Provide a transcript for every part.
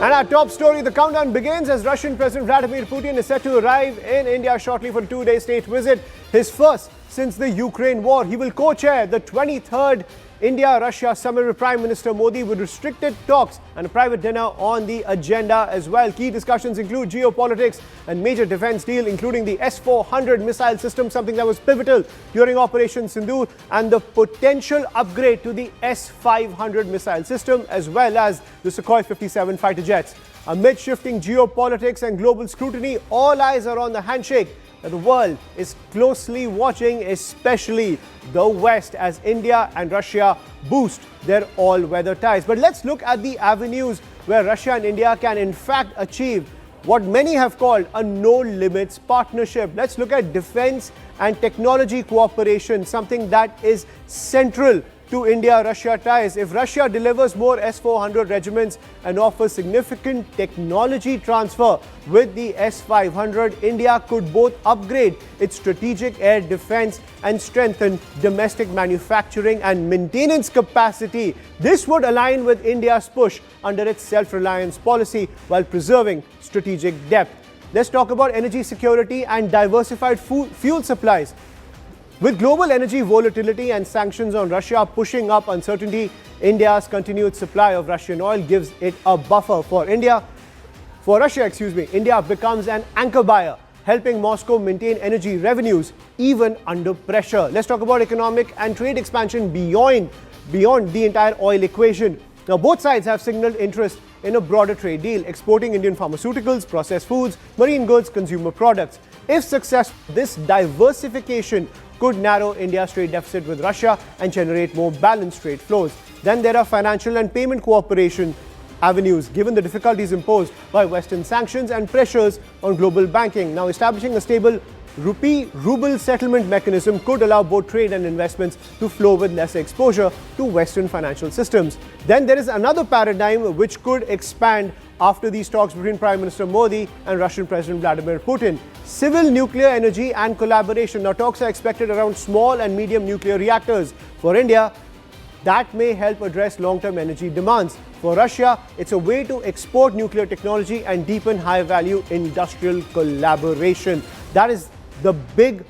And our top story, the countdown begins as Russian President Vladimir Putin is set to arrive in India shortly for a two-day state visit, his first since the Ukraine war. He will co-chair the 23rd India-Russia summit with Prime Minister Modi, with restricted talks and a private dinner on the agenda as well. Key discussions include geopolitics and major defense deal, including the S-400 missile system, something that was pivotal during Operation Sindoor, and the potential upgrade to the S-500 missile system, as well as the Sukhoi 57 fighter jets. Amid shifting geopolitics and global scrutiny, all eyes are on the handshake that the world is closely watching, especially the West, as India and Russia boost their all-weather ties. But let's look at the avenues where Russia and India can in fact achieve what many have called a no-limits partnership. Let's look at defense and technology cooperation, something that is central to India-Russia ties. If Russia delivers more S-400 regiments and offers significant technology transfer with the S-500, India could both upgrade its strategic air defense and strengthen domestic manufacturing and maintenance capacity. This would align with India's push under its self-reliance policy while preserving strategic depth. Let's talk about energy security and diversified fuel supplies. With global energy volatility and sanctions on Russia pushing up uncertainty, India's continued supply of Russian oil gives it a buffer. For Russia, India becomes an anchor buyer, helping Moscow maintain energy revenues even under pressure. Let's talk about economic and trade expansion beyond the entire oil equation. Now, both sides have signaled interest in a broader trade deal, exporting Indian pharmaceuticals, processed foods, marine goods, consumer products. If successful, this diversification could narrow India's trade deficit with Russia and generate more balanced trade flows. Then there are financial and payment cooperation avenues, given the difficulties imposed by Western sanctions and pressures on global banking. Now, establishing a stable rupee-ruble settlement mechanism could allow both trade and investments to flow with lesser exposure to Western financial systems. Then there is another paradigm which could expand after these talks between Prime Minister Modi and Russian President Vladimir Putin. Civil nuclear energy and collaboration. Now, talks are expected around small and medium nuclear reactors. For India, that may help address long-term energy demands. For Russia, it's a way to export nuclear technology and deepen high-value industrial collaboration. That is the big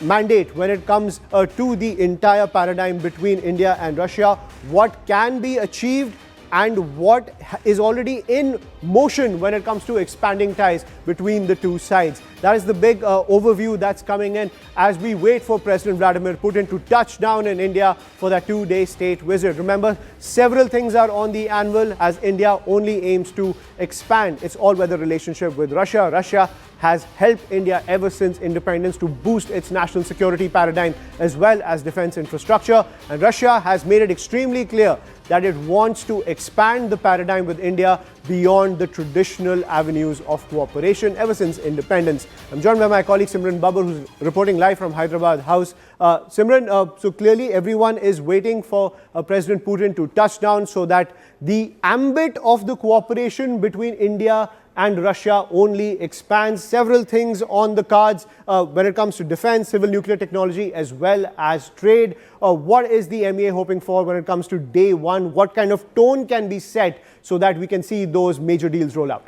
mandate when it comes to the entire paradigm between India and Russia. What can be achieved and what is already in motion when it comes to expanding ties between the two sides. That is the big overview that's coming in as we wait for President Vladimir Putin to touch down in India for that two-day state visit. Remember, several things are on the anvil as India only aims to expand its all-weather relationship with Russia. Russia has helped India ever since independence to boost its national security paradigm as well as defense infrastructure. And Russia has made it extremely clear that it wants to expand the paradigm with India beyond the traditional avenues of cooperation ever since independence. I'm joined by my colleague Simran Babur, who's reporting live from Hyderabad House. Simran, so clearly everyone is waiting for President Putin to touch down so that the ambit of the cooperation between India and Russia only expands. Several things on the cards when it comes to defense, civil nuclear technology, as well as trade. What is the MEA hoping for when it comes to day one? What kind of tone can be set so that we can see those major deals roll out?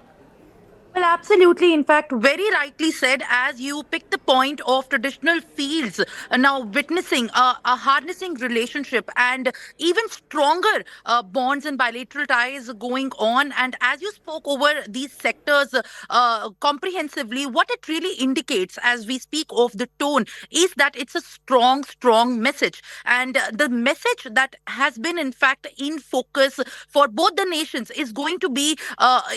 Well, absolutely. In fact, very rightly said, as you picked the point of traditional fields now witnessing a harnessing relationship and even stronger bonds and bilateral ties going on. And as you spoke over these sectors comprehensively, what it really indicates as we speak of the tone is that it's a strong, strong message. And the message that has been, in fact, in focus for both the nations is going to be,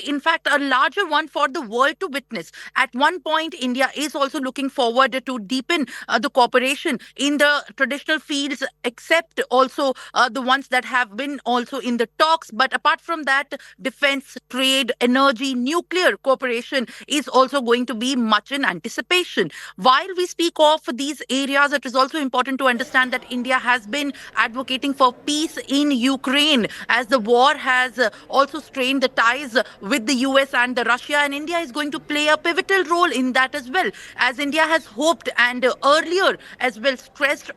in fact, a larger one for the world to witness. At one point, India is also looking forward to deepen the cooperation in the traditional fields, except also the ones that have been also in the talks. But apart from that, defense, trade, energy, nuclear cooperation is also going to be much in anticipation. While we speak of these areas, it is also important to understand that India has been advocating for peace in Ukraine as the war has also strained the ties with the US and the Russia and India is going to play a pivotal role in that as well, as India has hoped and earlier as well stressed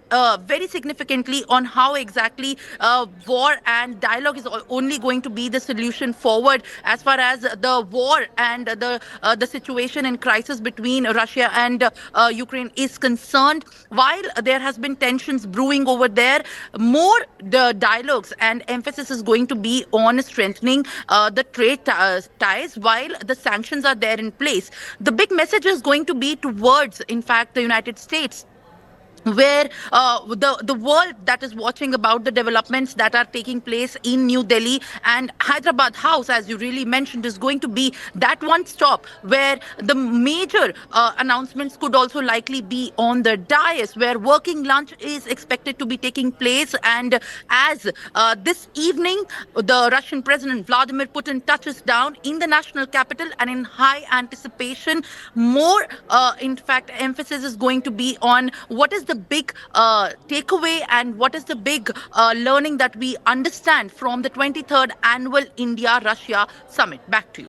very significantly on how exactly war and dialogue is only going to be the solution forward as far as the war and the situation and crisis between Russia and Ukraine is concerned. While there has been tensions brewing over there, more the dialogues and emphasis is going to be on strengthening the trade ties while the sanctions are there in place. The big message is going to be towards, in fact, the United States, where the world that is watching about the developments that are taking place in New Delhi, and Hyderabad House, as you really mentioned, is going to be that one stop where the major announcements could also likely be on the dais, where working lunch is expected to be taking place. And as this evening, the Russian President Vladimir Putin touches down in the national capital, and in high anticipation, more, in fact, emphasis is going to be on what is the big takeaway and what is the big learning that we understand from the 23rd annual India Russia summit. Back to you.